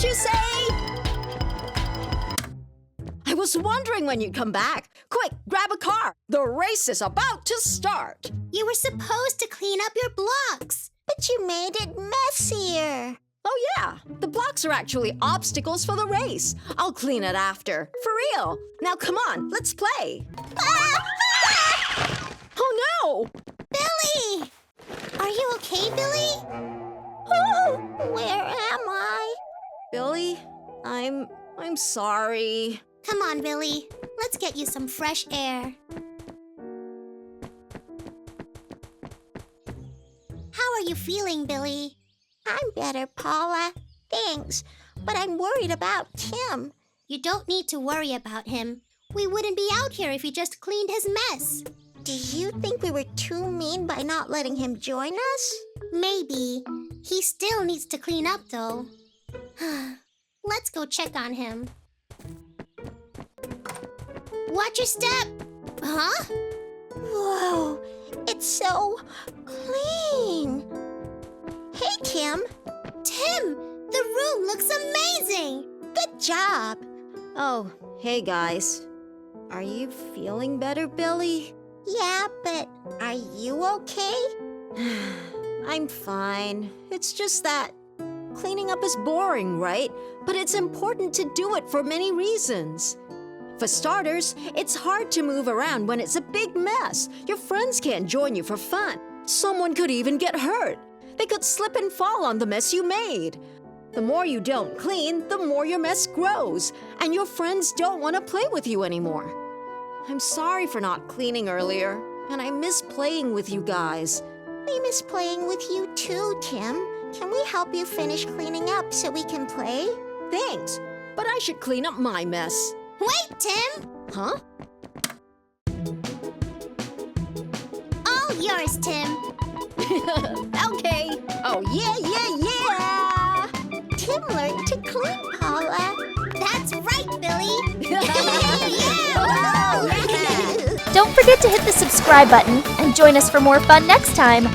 What'd you say? I was wondering when you'd come back. Quick, grab a car. The race is about to start. You were supposed to clean up your blocks. But you made it messier. Oh yeah, the blocks are actually obstacles for the race. I'll clean it after. For real. Now come on, let's play. Oh no! Billy! Are you okay, Billy? Oh, where am I? Billy, I'm sorry. Come on, Billy. Let's get you some fresh air. How are you feeling, Billy? I'm better, Paula. Thanks. But I'm worried about Tim. You don't need to worry about him. We wouldn't be out here if he just cleaned his mess. Do you think we were too mean by not letting him join us? Maybe. He still needs to clean up, though. Let's go check on him. Watch your step! Huh? Whoa, it's so clean. Hey, Tim. Tim, the room looks amazing! Good job. Oh, hey guys. Are you feeling better, Billy? Yeah, but are you okay? I'm fine. It's just that cleaning up is boring, right? But it's important to do it for many reasons. For starters, it's hard to move around when it's a big mess. Your friends can't join you for fun. Someone could even get hurt. They could slip and fall on the mess you made. The more you don't clean, the more your mess grows, and your friends don't want to play with you anymore. I'm sorry for not cleaning earlier, and I miss playing with you guys. We miss playing with you too, Tim. Can we help you finish cleaning up so we can play? Thanks, but I should clean up my mess. Wait, Tim! Huh? All yours, Tim. Okay. Oh, yeah. Tim learned to clean, Paula. That's right, Billy! Don't forget to hit the subscribe button and join us for more fun next time.